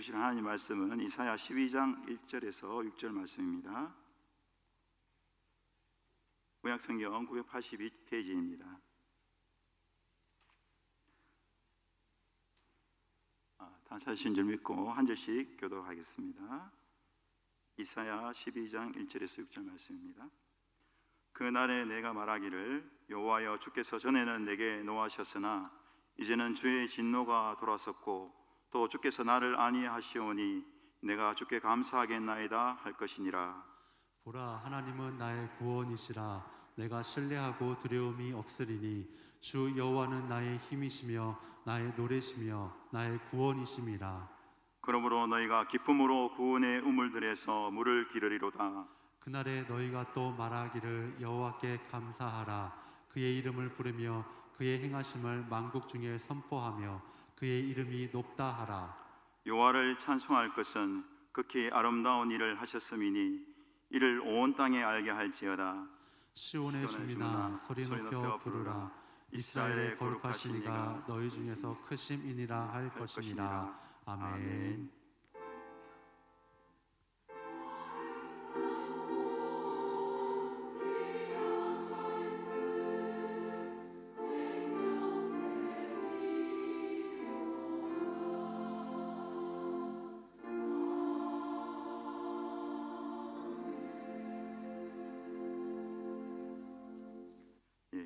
주실 하나님 말씀은 이사야 12장 1절에서 6절 말씀입니다. 구약성경 982페이지입니다. 다 찾으신 줄 믿고 한 절씩 교독하겠습니다. 이사야 12장 1절에서 6절 말씀입니다. 그날에 내가 말하기를 여호와여 주께서 전에는 내게 노하셨으나 이제는 주의 진노가 돌아섰고 또 주께서 나를 안위하시오니 내가 주께 감사하겠나이다 할 것이니라. 보라, 하나님은 나의 구원이시라. 내가 신뢰하고 두려움이 없으리니 주 여호와는 나의 힘이시며 나의 노래시며 나의 구원이심이라. 그러므로 너희가 기쁨으로 구원의 우물들에서 물을 기르리로다. 그날에 너희가 또 말하기를 여호와께 감사하라. 그의 이름을 부르며 그의 행하심을 만국 중에 선포하며 그의 이름이 높다 하라. 여호와를 찬송할 것은 극히 아름다운 일을 하셨음이니 이를 온 땅에 알게 할지어다. 시온의 주민아 소리 높여 부르라. 이스라엘의 거룩하신 이가 너희 중에서 크심이니라 할 것이니라. 아멘.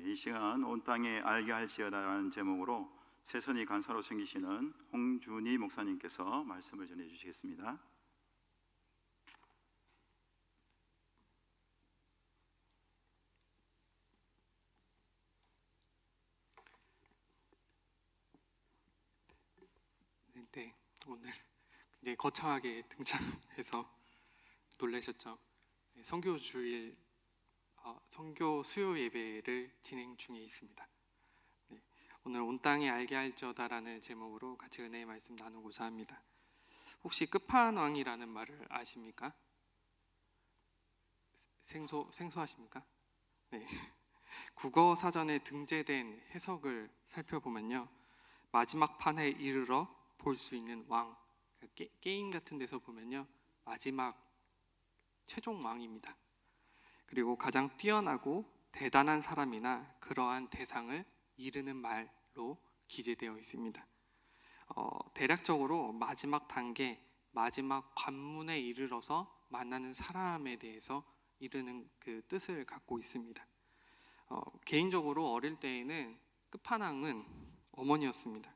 이 시간 온 땅에 알게 할지어다라는 제목으로 새선이 간사로 섬기시는 홍준희 목사님께서 말씀을 전해 주시겠습니다. 네, 오늘 굉장히 거창하게 등장해서 놀라셨죠? 선교 주일 선교 수요 예배를 진행 중에 있습니다. 네, 오늘 온 땅에 알게 할지어다라는 제목으로 같이 은혜의 말씀 나누고자 합니다. 혹시 끝판왕이라는 말을 아십니까? 생소하십니까? 네. 국어 사전에 등재된 해석을 살펴보면요, 마지막 판에 이르러 볼 수 있는 왕, 게임 같은 데서 보면요 마지막 최종 왕입니다. 그리고 가장 뛰어나고 대단한 사람이나 그러한 대상을 이르는 말로 기재되어 있습니다. 대략적으로 마지막 단계, 마지막 관문에 이르러서 만나는 사람에 대해서 이르는 그 뜻을 갖고 있습니다. 개인적으로 어릴 때에는 끝판왕은 어머니였습니다.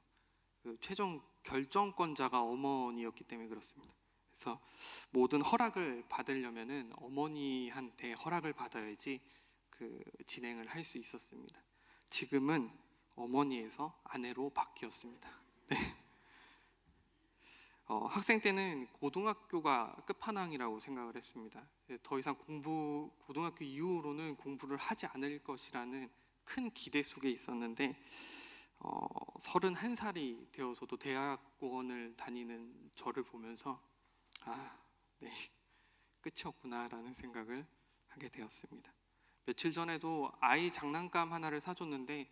그 최종 결정권자가 어머니였기 때문에 그렇습니다. 그래서 모든 허락을 받으려면은 어머니한테 허락을 받아야지 그 진행을 할 수 있었습니다. 지금은 어머니에서 아내로 바뀌었습니다. 네. 학생 때는 고등학교가 끝판왕이라고 생각을 했습니다. 더 이상 고등학교 이후로는 공부를 하지 않을 것이라는 큰 기대 속에 있었는데 31살이 되어서도 대학원을 다니는 저를 보면서 네, 끝이 없구나라는 생각을 하게 되었습니다. 며칠 전에도 아이 장난감 하나를 사줬는데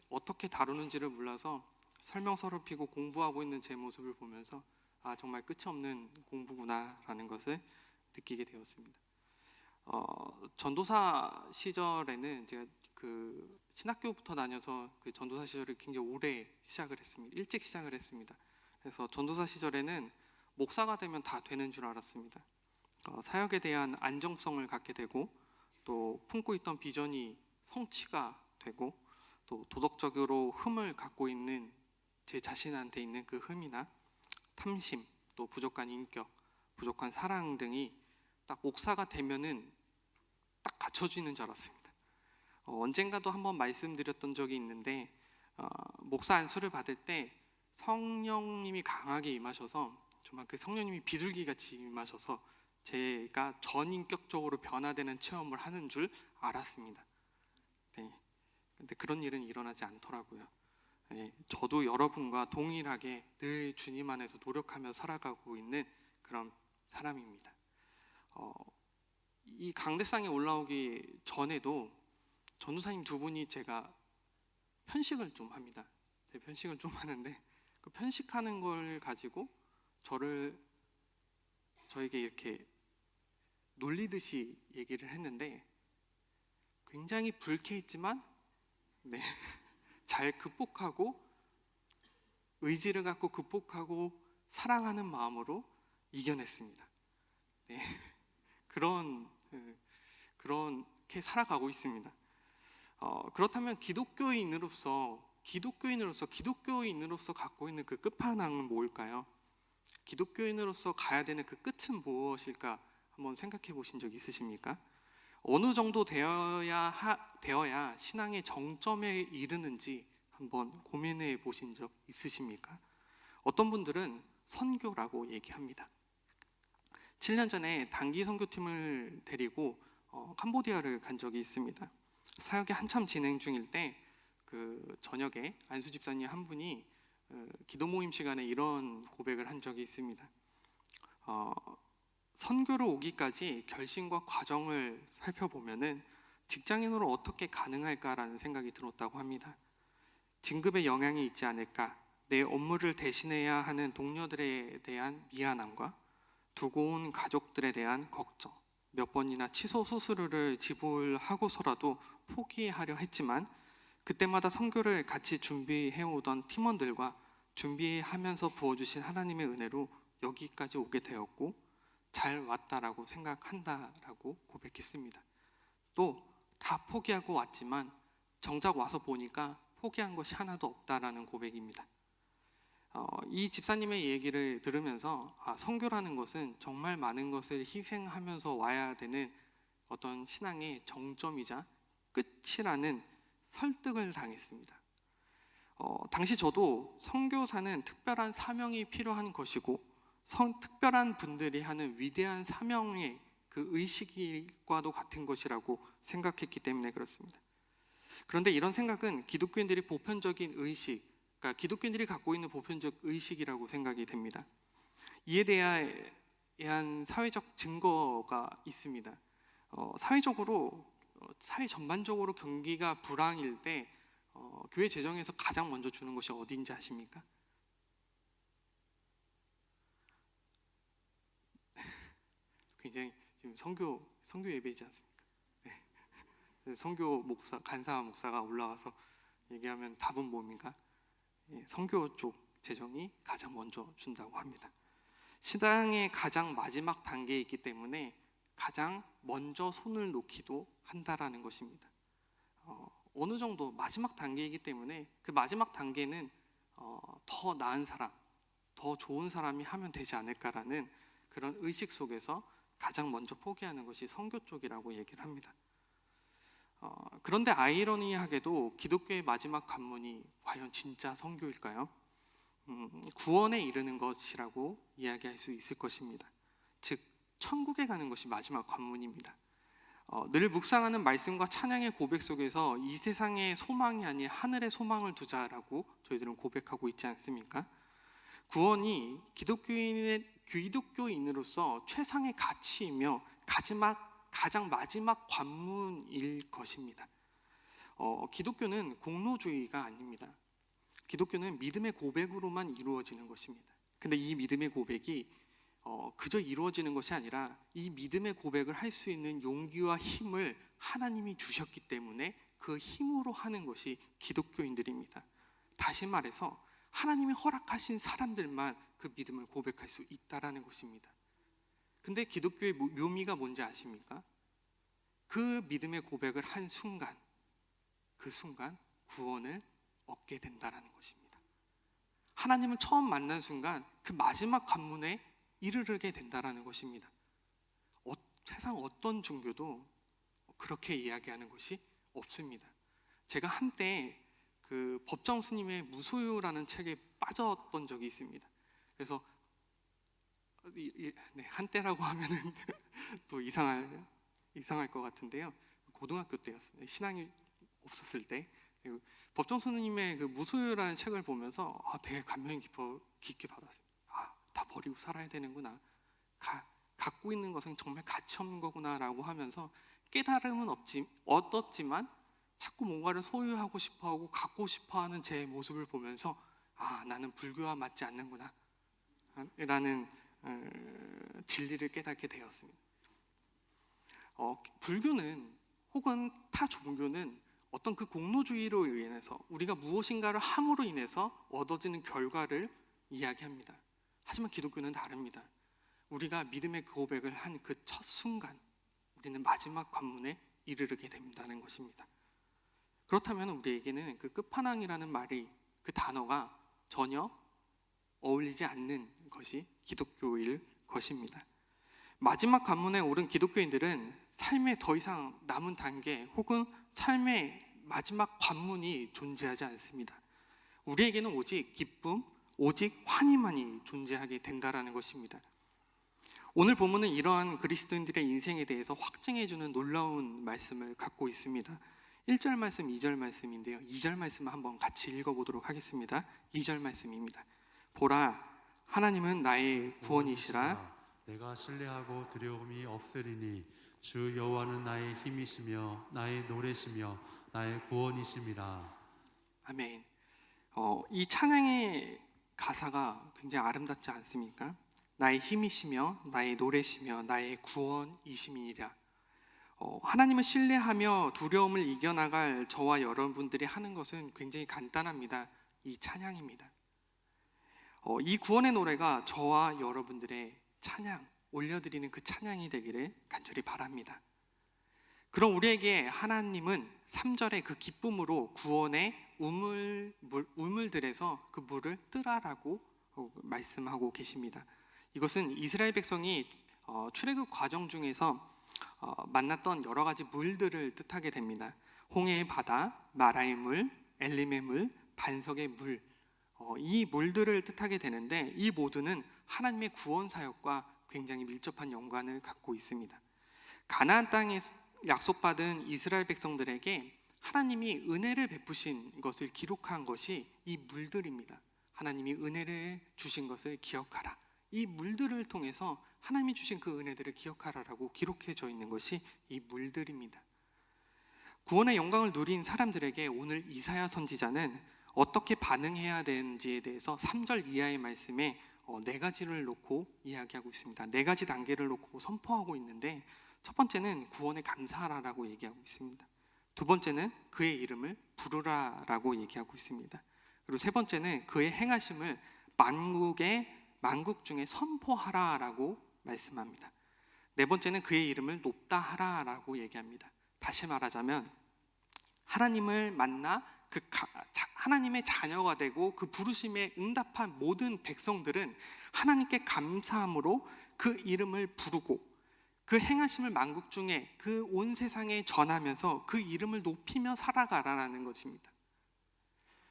어떻게 다루는지를 몰라서 설명서를 펴고 공부하고 있는 제 모습을 보면서 정말 끝이 없는 공부구나라는 것을 느끼게 되었습니다. 전도사 시절에는 제가 그 신학교부터 다녀서 그 전도사 시절을 굉장히 오래 시작을 했습니다. 일찍 시작을 했습니다. 그래서 전도사 시절에는 목사가 되면 다 되는 줄 알았습니다. 사역에 대한 안정성을 갖게 되고 또 품고 있던 비전이 성취가 되고 또 도덕적으로 흠을 갖고 있는 제 자신한테 있는 그 흠이나 탐심, 또 부족한 인격, 부족한 사랑 등이 딱 목사가 되면은 딱 갖춰지는 줄 알았습니다. 언젠가도 한번 말씀드렸던 적이 있는데 목사 안수를 받을 때 성령님이 강하게 임하셔서 정말 그 성령님이 비둘기같이 임하셔서 제가 전인격적으로 변화되는 체험을 하는 줄 알았습니다. 네. 근데 그런 일은 일어나지 않더라고요. 네. 저도 여러분과 동일하게 늘 주님 안에서 노력하며 살아가고 있는 그런 사람입니다. 이 강대상에 올라오기 전에도 전도사님 두 분이 제가 편식을 좀 합니다. 편식을 좀 하는데 그 편식하는 걸 가지고 저에게 이렇게 놀리듯이 얘기를 했는데 굉장히 불쾌했지만 네, 잘 극복하고 의지를 갖고 극복하고 사랑하는 마음으로 이겨냈습니다. 네, 그렇게 살아가고 있습니다. 그렇다면 기독교인으로서 갖고 있는 그 끝판왕은 뭘까요? 기독교인으로서 가야 되는 그 끝은 무엇일까? 한번 생각해 보신 적 있으십니까? 어느 정도 되어야 신앙의 정점에 이르는지 한번 고민해 보신 적 있으십니까? 어떤 분들은 선교라고 얘기합니다. 7년 전에 단기 선교팀을 데리고 캄보디아를 간 적이 있습니다. 사역이 한참 진행 중일 때 그 저녁에 안수 집사님 한 분이 기도 모임 시간에 이런 고백을 한 적이 있습니다. 선교로 오기까지 결심과 과정을 살펴보면은 직장인으로 어떻게 가능할까라는 생각이 들었다고 합니다. 진급에 영향이 있지 않을까, 내 업무를 대신해야 하는 동료들에 대한 미안함과 두고 온 가족들에 대한 걱정, 몇 번이나 취소 수수료를 지불하고서라도 포기하려 했지만 그때마다 선교를 같이 준비해오던 팀원들과 준비하면서 부어주신 하나님의 은혜로 여기까지 오게 되었고 잘 왔다라고 생각한다라고 고백했습니다. 또 다 포기하고 왔지만 정작 와서 보니까 포기한 것이 하나도 없다라는 고백입니다. 이 집사님의 얘기를 들으면서 선교라는 것은 정말 많은 것을 희생하면서 와야 되는 어떤 신앙의 정점이자 끝이라는 설득을 당했습니다. 당시 저도 선교사는 특별한 사명이 필요한 것이고 특별한 분들이 하는 위대한 사명의 그 의식과도 같은 것이라고 생각했기 때문에 그렇습니다. 그런데 이런 생각은 기독교인들이 보편적인 의식, 그러니까 기독교인들이 갖고 있는 보편적 의식이라고 생각이 됩니다. 이에 대한 사회적 증거가 있습니다. 사회 전반적으로 경기가 불황일 때 교회 재정에서 가장 먼저 주는 것이 어디인지 아십니까? 굉장히 지금 선교 예배이지 않습니까? 네. 선교 간사 목사가 올라와서 얘기하면 답은 뭡니까? 선교 쪽 재정이 가장 먼저 준다고 합니다. 신앙의 가장 마지막 단계에 있기 때문에 가장 먼저 손을 놓기도 한다라는 것입니다. 어느 정도 마지막 단계이기 때문에 그 마지막 단계는 더 나은 사람, 더 좋은 사람이 하면 되지 않을까라는 그런 의식 속에서 가장 먼저 포기하는 것이 선교 쪽이라고 얘기를 합니다. 그런데 아이러니하게도 기독교의 마지막 관문이 과연 진짜 선교일까요? 구원에 이르는 것이라고 이야기할 수 있을 것입니다. 즉 천국에 가는 것이 마지막 관문입니다. 늘 묵상하는 말씀과 찬양의 고백 속에서 이 세상의 소망이 아닌 하늘의 소망을 두자라고 저희들은 고백하고 있지 않습니까? 구원이 기독교인으로서 최상의 가치이며 가장 마지막 관문일 것입니다. 기독교는 공로주의가 아닙니다. 기독교는 믿음의 고백으로만 이루어지는 것입니다. 근데 이 믿음의 고백이 그저 이루어지는 것이 아니라 이 믿음의 고백을 할 수 있는 용기와 힘을 하나님이 주셨기 때문에 그 힘으로 하는 것이 기독교인들입니다. 다시 말해서 하나님이 허락하신 사람들만 그 믿음을 고백할 수 있다라는 것입니다. 근데 기독교의 묘미가 뭔지 아십니까? 그 믿음의 고백을 한 순간, 그 순간 구원을 얻게 된다라는 것입니다. 하나님을 처음 만난 순간 그 마지막 관문에 이르게 된다라는 것입니다. 세상 어떤 종교도 그렇게 이야기하는 것이 없습니다. 제가 한때 그 법정 스님의 무소유라는 책에 빠졌던 적이 있습니다. 그래서 한때라고 하면은 또 이상할 것 같은데요. 고등학교 때였어요. 신앙이 없었을 때 법정 스님의 그 무소유라는 책을 보면서 되게 감명 깊게 받았어요. 다 버리고 살아야 되는구나. 갖고 있는 것은 정말 가치 없는 거구나라고 하면서 깨달음은 얻었지만 자꾸 뭔가를 소유하고 싶어하고 갖고 싶어하는 제 모습을 보면서 나는 불교와 맞지 않는구나. 라는 진리를 깨닫게 되었습니다. 불교는 혹은 타 종교는 어떤 그 공로주의로 인해서 우리가 무엇인가를 함으로 인해서 얻어지는 결과를 이야기합니다. 하지만 기독교는 다릅니다. 우리가 믿음의 고백을 한 그 첫 순간 우리는 마지막 관문에 이르게 된다는 것입니다. 그렇다면 우리에게는 그 끝판왕이라는 말이, 그 단어가 전혀 어울리지 않는 것이 기독교일 것입니다. 마지막 관문에 오른 기독교인들은 삶의 더 이상 남은 단계 혹은 삶의 마지막 관문이 존재하지 않습니다. 우리에게는 오직 기쁨, 오직 환희만이 존재하게 된다라는 것입니다. 오늘 본문은 이러한 그리스도인들의 인생에 대해서 확증해주는 놀라운 말씀을 갖고 있습니다. 1절 말씀, 2절 말씀인데요. 2절 말씀을 한번 같이 읽어보도록 하겠습니다. 2절 말씀입니다. 보라, 하나님은 나의 구원이시라. 내가 신뢰하고 두려움이 없으리니 주 여호와는 나의 힘이시며 나의 노래시며 나의 구원이심이라. 아멘. 이 찬양의 가사가 굉장히 아름답지 않습니까? 나의 힘이시며 나의 노래시며 나의 구원이심이라. 하나님을 신뢰하며 두려움을 이겨나갈 저와 여러분들이 하는 것은 굉장히 간단합니다. 이 찬양입니다. 이 구원의 노래가 저와 여러분들의 찬양, 올려드리는 그 찬양이 되기를 간절히 바랍니다. 그럼 우리에게 하나님은 3절의 그 기쁨으로 구원의 우물들에서 그 물을 뜨라라고 말씀하고 계십니다. 이것은 이스라엘 백성이 출애굽 과정 중에서 만났던 여러 가지 물들을 뜻하게 됩니다. 홍해의 바다, 마라의 물, 엘림의 물, 반석의 물, 이 물들을 뜻하게 되는데 이 모두는 하나님의 구원 사역과 굉장히 밀접한 연관을 갖고 있습니다. 가나안 땅에 약속받은 이스라엘 백성들에게 하나님이 은혜를 베푸신 것을 기록한 것이 이 물들입니다. 하나님이 은혜를 주신 것을 기억하라. 이 물들을 통해서 하나님이 주신 그 은혜들을 기억하라라고 기록해져 있는 것이 이 물들입니다. 구원의 영광을 누린 사람들에게 오늘 이사야 선지자는 어떻게 반응해야 되는지에 대해서 3절 이하의 말씀에 4가지를 놓고 이야기하고 있습니다. 4가지 단계를 놓고 선포하고 있는데, 첫 번째는 구원에 감사하라라고 얘기하고 있습니다. 두 번째는 그의 이름을 부르라라고 얘기하고 있습니다. 그리고 세 번째는 그의 행하심을 만국 중에 선포하라라고 말씀합니다. 네 번째는 그의 이름을 높다 하라라고 얘기합니다. 다시 말하자면 하나님을 만나 하나님의 자녀가 되고 그 부르심에 응답한 모든 백성들은 하나님께 감사함으로 그 이름을 부르고 그 행하심을 만국 중에 그 온 세상에 전하면서 그 이름을 높이며 살아가라는 것입니다.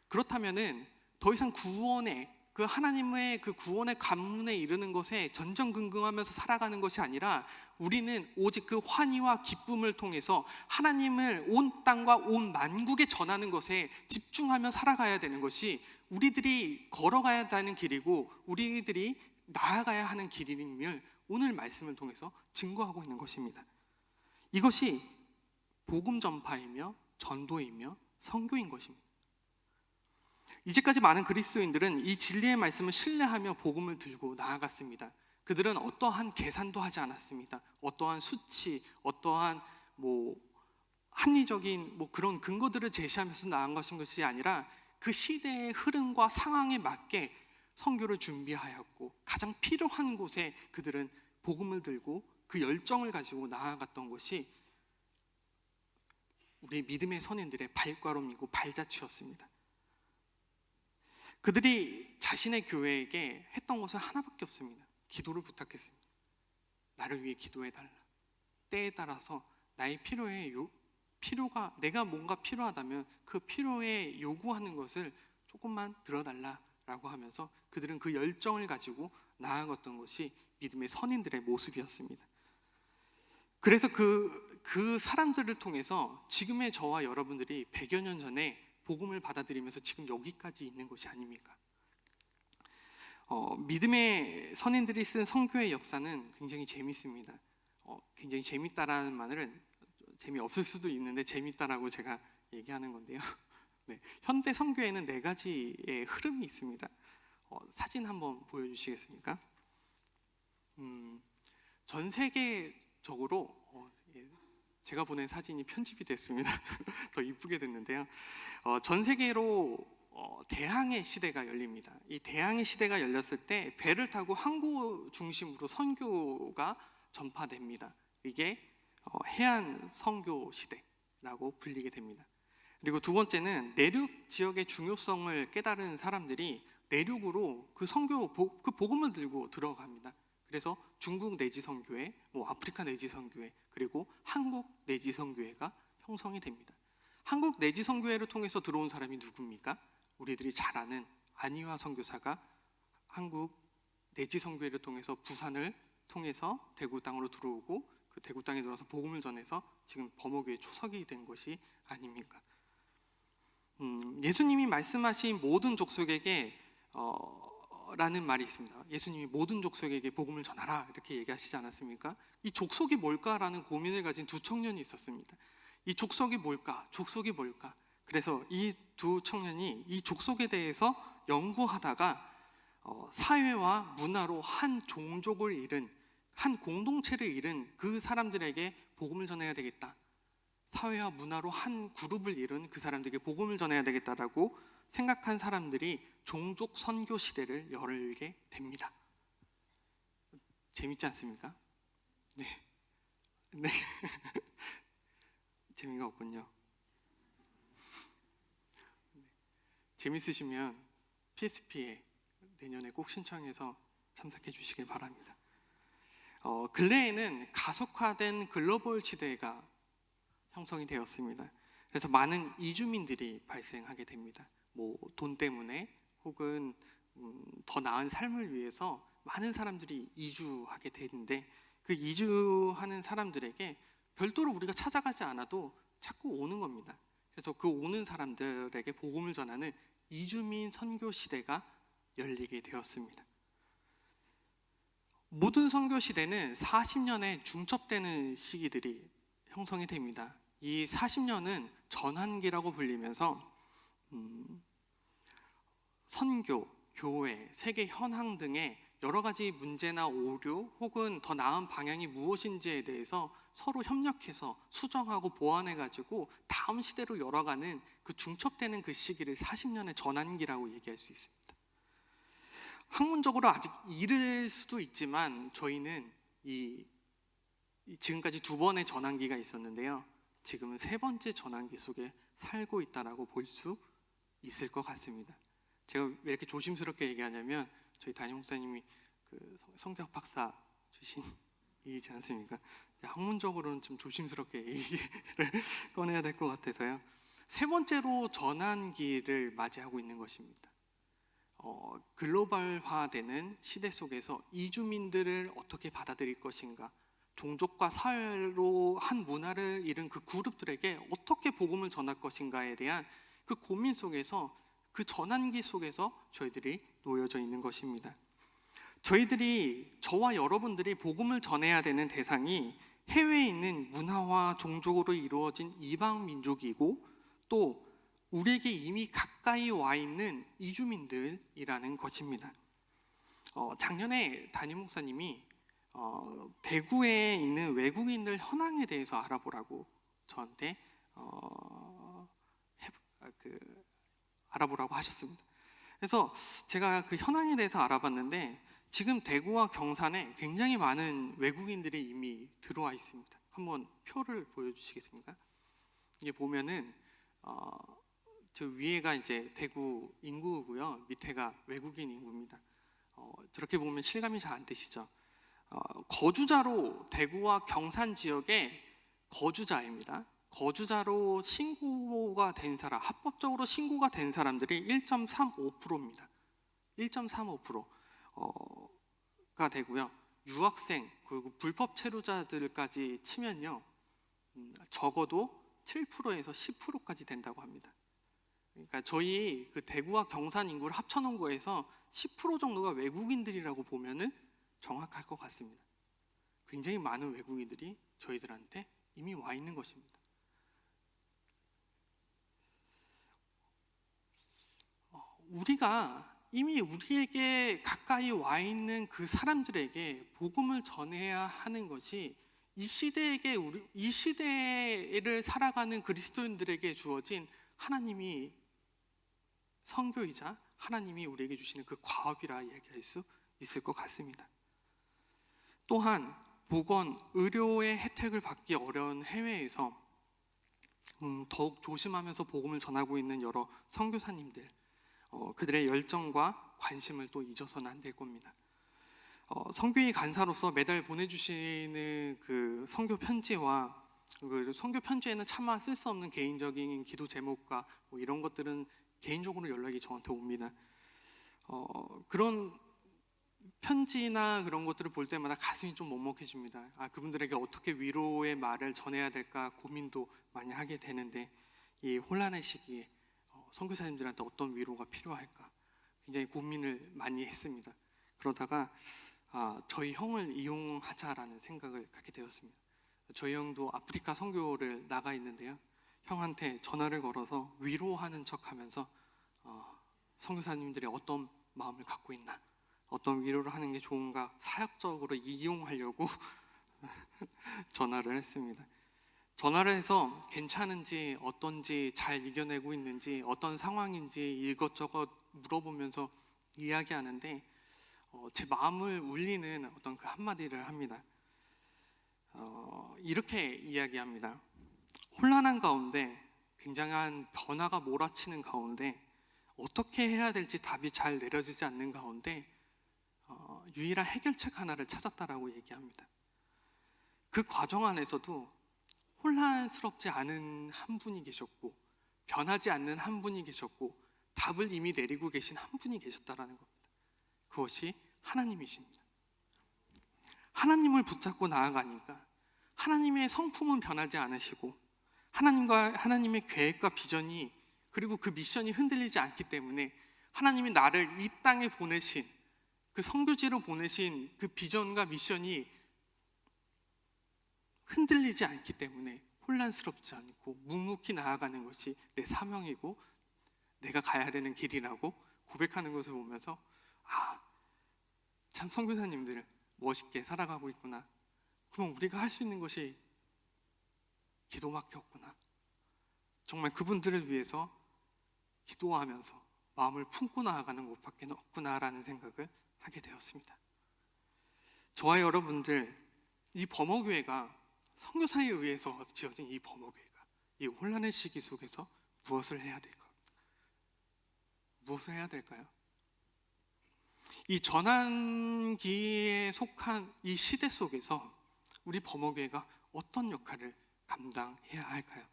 그렇다면은 더 이상 그 하나님의 그 구원의 관문에 이르는 것에 전전긍긍하면서 살아가는 것이 아니라 우리는 오직 그 환희와 기쁨을 통해서 하나님을 온 땅과 온 만국에 전하는 것에 집중하며 살아가야 되는 것이 우리들이 걸어가야 하는 길이고 우리들이 나아가야 하는 길임을 오늘 말씀을 통해서 증거하고 있는 것입니다. 이것이 복음 전파이며 전도이며 선교인 것입니다. 이제까지 많은 그리스도인들은 이 진리의 말씀을 신뢰하며 복음을 들고 나아갔습니다. 그들은 어떠한 계산도 하지 않았습니다. 어떠한 수치, 어떠한 합리적인 그런 근거들을 제시하면서 나아간 것이 아니라 그 시대의 흐름과 상황에 맞게 선교를 준비하였고 가장 필요한 곳에 그들은 복음을 들고 그 열정을 가지고 나아갔던 것이 우리 믿음의 선인들의 발걸음이고 발자취였습니다. 그들이 자신의 교회에게 했던 것은 하나밖에 없습니다. 기도를 부탁했습니다. 나를 위해 기도해달라. 때에 따라서 나의 필요가 내가 뭔가 필요하다면 그 필요에 요구하는 것을 조금만 들어달라라고 하면서 그들은 그 열정을 가지고 나아갔던 것이 믿음의 선인들의 모습이었습니다. 그래서 그 사람들을 통해서 지금의 저와 여러분들이 100여 년 전에 복음을 받아들이면서 지금 여기까지 있는 것이 아닙니까? 믿음의 선인들이 쓴 선교의 역사는 굉장히 재밌습니다. 굉장히 재밌다라는 말은 재미없을 수도 있는데 재밌다라고 제가 얘기하는 건데요. 네, 현대 선교에는 4가지의 흐름이 있습니다. 사진 한번 보여주시겠습니까? 전 세계적으로 제가 보낸 사진이 편집이 됐습니다. 더 이쁘게 됐는데요. 전 세계로 대항해 시대가 열립니다. 이 대항해 시대가 열렸을 때 배를 타고 항구 중심으로 선교가 전파됩니다. 이게 해안 선교 시대라고 불리게 됩니다. 그리고 두 번째는 내륙 지역의 중요성을 깨달은 사람들이 내륙으로 그 선교 그 복음을 들고 들어갑니다. 그래서 중국 내지 선교회, 아프리카 내지 선교회, 그리고 한국 내지 선교회가 형성이 됩니다. 한국 내지 선교회를 통해서 들어온 사람이 누굽니까? 우리들이 잘 아는 안희화 선교사가 한국 내지 선교회를 통해서 부산을 통해서 대구 땅으로 들어오고 그 대구 땅에 들어와서 복음을 전해서 지금 범어교회 초석이 된 것이 아닙니까? 예수님이 말씀하신 모든 족속에게 라는 말이 있습니다. 예수님이 모든 족속에게 복음을 전하라 이렇게 얘기하시지 않았습니까? 이 족속이 뭘까라는 고민을 가진 두 청년이 있었습니다. 이 족속이 뭘까? 족속이 뭘까? 그래서 이 두 청년이 이 족속에 대해서 연구하다가 사회와 문화로 한 종족을 잃은 한 공동체를 잃은 그 사람들에게 복음을 전해야 되겠다. 사회와 문화로 한 그룹을 잃은 그 사람들에게 복음을 전해야 되겠다라고 생각한 사람들이 종족 선교 시대를 열게 됩니다. 재밌지 않습니까? 네. 재미가 없군요. 재밌으시면 PSP에 내년에 꼭 신청해서 참석해 주시길 바랍니다. 근래에는 가속화된 글로벌 시대가 형성이 되었습니다. 그래서 많은 이주민들이 발생하게 됩니다. 돈 때문에 혹은 더 나은 삶을 위해서 많은 사람들이 이주하게 되는데 그 이주하는 사람들에게 별도로 우리가 찾아가지 않아도 자꾸 오는 겁니다. 그래서 그 오는 사람들에게 복음을 전하는 이주민 선교 시대가 열리게 되었습니다. 모든 선교 시대는 40년에 중첩되는 시기들이 형성이 됩니다. 이 40년은 전환기라고 불리면서 선교, 교회, 세계 현황 등의 여러 가지 문제나 오류 혹은 더 나은 방향이 무엇인지에 대해서 서로 협력해서 수정하고 보완해가지고 다음 시대로 열어가는 그 중첩되는 그 시기를 40년의 전환기라고 얘기할 수 있습니다. 학문적으로 아직 이를 수도 있지만 저희는 지금까지 두 번의 전환기가 있었는데요. 지금은 세 번째 전환기 속에 살고 있다라고 볼 수 있을 것 같습니다. 제가 왜 이렇게 조심스럽게 얘기하냐면 저희 담임 목사님이 그 성경 박사 출신이지 않습니까? 학문적으로는 좀 조심스럽게 얘기를 꺼내야 될 것 같아서요. 세 번째로 전환기를 맞이하고 있는 것입니다. 글로벌화되는 시대 속에서 이주민들을 어떻게 받아들일 것인가, 종족과 사회로 한 문화를 잃은 그 그룹들에게 어떻게 복음을 전할 것인가에 대한 그 고민 속에서 그 전환기 속에서 저희들이 놓여져 있는 것입니다. 저와 여러분들이 복음을 전해야 되는 대상이 해외에 있는 문화와 종족으로 이루어진 이방 민족이고 또 우리에게 이미 가까이 와 있는 이주민들이라는 것입니다. 작년에 담임 목사님이 대구에 있는 외국인들 현황에 대해서 알아보라고 저한테 알아보라고 하셨습니다. 그래서 제가 그 현황에 대해서 알아봤는데 지금 대구와 경산에 굉장히 많은 외국인들이 이미 들어와 있습니다. 한번 표를 보여주시겠습니까? 이게 보면은 저 위에가 이제 대구 인구고요, 밑에가 외국인 인구입니다. 저렇게 보면 실감이 잘 안 되시죠? 거주자로 대구와 경산 지역의 거주자입니다. 거주자로 신고가 된 사람, 합법적으로 신고가 된 사람들이 1.35%입니다. 1.35%가 되고요. 유학생 그리고 불법 체류자들까지 치면요, 적어도 7%에서 10%까지 된다고 합니다. 그러니까 저희 그 대구와 경산 인구를 합쳐놓은 거에서 10% 정도가 외국인들이라고 보면은 정확할 것 같습니다. 굉장히 많은 외국인들이 저희들한테 이미 와 있는 것입니다. 우리가 이미 우리에게 가까이 와 있는 그 사람들에게 복음을 전해야 하는 것이 이 시대를 살아가는 그리스도인들에게 주어진 하나님이 선교이자 하나님이 우리에게 주시는 그 과업이라 이야기할 수 있을 것 같습니다. 또한 보건, 의료의 혜택을 받기 어려운 해외에서 더욱 조심하면서 복음을 전하고 있는 여러 선교사님들, 그들의 열정과 관심을 또 잊어서는 안 될 겁니다. 선교의 간사로서 매달 보내주시는 그 선교 편지와 그 선교 편지에는 차마 쓸 수 없는 개인적인 기도 제목과 뭐 이런 것들은 개인적으로 연락이 저한테 옵니다. 그런 편지나 그런 것들을 볼 때마다 가슴이 좀 먹먹해집니다. 그분들에게 어떻게 위로의 말을 전해야 될까 고민도 많이 하게 되는데, 이 혼란의 시기에 선교사님들한테 어떤 위로가 필요할까 굉장히 고민을 많이 했습니다. 그러다가 저희 형을 이용하자라는 생각을 갖게 되었습니다. 저희 형도 아프리카 선교를 나가 있는데요, 형한테 전화를 걸어서 위로하는 척하면서 선교사님들이 어떤 마음을 갖고 있나, 어떤 위로를 하는 게 좋은가 사역적으로 이용하려고 전화를 했습니다. 전화를 해서 괜찮은지 어떤지 잘 이겨내고 있는지 어떤 상황인지 이것저것 물어보면서 이야기하는데 제 마음을 울리는 어떤 그 한마디를 합니다. 이렇게 이야기합니다. 혼란한 가운데, 굉장한 변화가 몰아치는 가운데, 어떻게 해야 될지 답이 잘 내려지지 않는 가운데 유일한 해결책 하나를 찾았다라고 얘기합니다. 그 과정 안에서도 혼란스럽지 않은 한 분이 계셨고, 변하지 않는 한 분이 계셨고, 답을 이미 내리고 계신 한 분이 계셨다라는 겁니다. 그것이 하나님이십니다. 하나님을 붙잡고 나아가니까 하나님의 성품은 변하지 않으시고, 하나님의 계획과 비전이, 그리고 그 미션이 흔들리지 않기 때문에 하나님이 나를 이 땅에 보내신, 그 선교지로 보내신 그 비전과 미션이 흔들리지 않기 때문에 혼란스럽지 않고 묵묵히 나아가는 것이 내 사명이고 내가 가야 되는 길이라고 고백하는 것을 보면서 참 선교사님들 멋있게 살아가고 있구나. 그럼 우리가 할 수 있는 것이 기도밖에 없구나. 정말 그분들을 위해서 기도하면서 마음을 품고 나아가는 것밖에 없구나라는 생각을 하게 되었습니다. 저와 여러분들, 이 범어교회가 선교사에 의해서 지어진 이 범어교회가 이 혼란의 시기 속에서 무엇을 해야 될까? 무엇을 해야 될까요? 이 전환기에 속한 이 시대 속에서 우리 범어교회가 어떤 역할을 감당해야 할까요?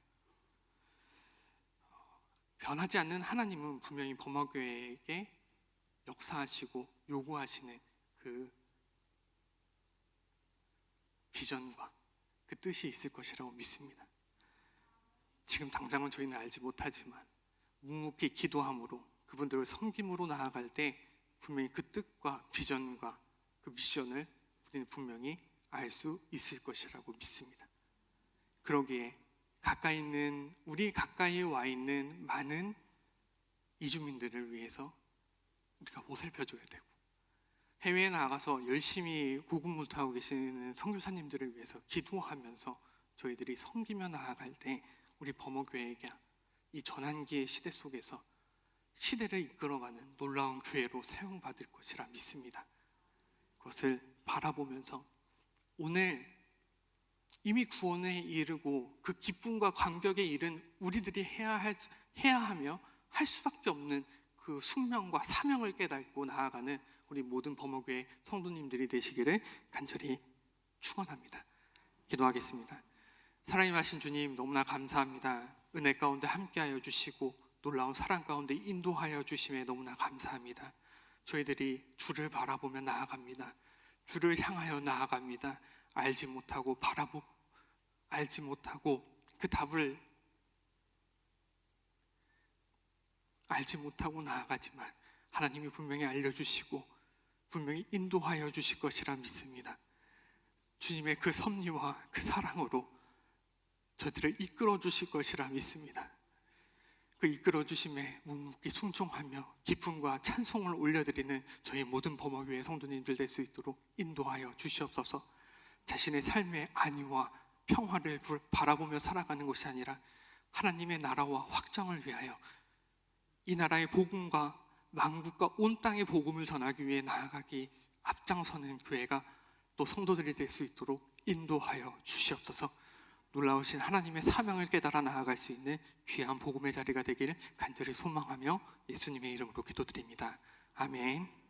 변하지 않는 하나님은 분명히 범어교회에게 역사하시고 요구하시는 그 비전과 그 뜻이 있을 것이라고 믿습니다. 지금 당장은 저희는 알지 못하지만 묵묵히 기도함으로 그분들을 섬김으로 나아갈 때 분명히 그 뜻과 비전과 그 미션을 우리는 분명히 알 수 있을 것이라고 믿습니다. 그러기에 우리 가까이 와 있는 많은 이주민들을 위해서 우리가 보살펴줘야 되고, 해외에 나가서 열심히 고군분투하고 계시는 선교사님들을 위해서 기도하면서 저희들이 섬기며 나아갈 때 우리 범어교회가 이 전환기의 시대 속에서 시대를 이끌어가는 놀라운 교회로 사용받을 것이라 믿습니다. 그것을 바라보면서 오늘 이미 구원에 이르고 그 기쁨과 감격에 이른 우리들이 해야 하며 할 수밖에 없는 그 숙명과 사명을 깨닫고 나아가는 우리 모든 범어교회 성도님들이 되시기를 간절히 축원합니다. 기도하겠습니다. 사랑이 하신 주님, 너무나 감사합니다. 은혜 가운데 함께하여 주시고 놀라운 사랑 가운데 인도하여 주심에 너무나 감사합니다. 저희들이 주를 바라보며 나아갑니다. 주를 향하여 나아갑니다. 알지 못하고 그 답을 알지 못하고 나아가지만 하나님이 분명히 알려주시고 분명히 인도하여 주실 것이라 믿습니다. 주님의 그 섭리와 그 사랑으로 저들을 이끌어 주실 것이라 믿습니다. 그 그 이끌어 주심에 묵묵히 순종하며 기쁨과 찬송을 올려드리는 저희 모든 범어교회 성도님들 될 수 있도록 인도하여 주시옵소서. 자신의 삶의 안위와 평화를 바라보며 살아가는 것이 아니라 하나님의 나라와 확장을 위하여 이 나라의 복음과 만국과 온 땅의 복음을 전하기 위해 나아가기 앞장서는 교회가 또 성도들이 될 수 있도록 인도하여 주시옵소서. 놀라우신 하나님의 사명을 깨달아 나아갈 수 있는 귀한 복음의 자리가 되기를 간절히 소망하며 예수님의 이름으로 기도드립니다. 아멘.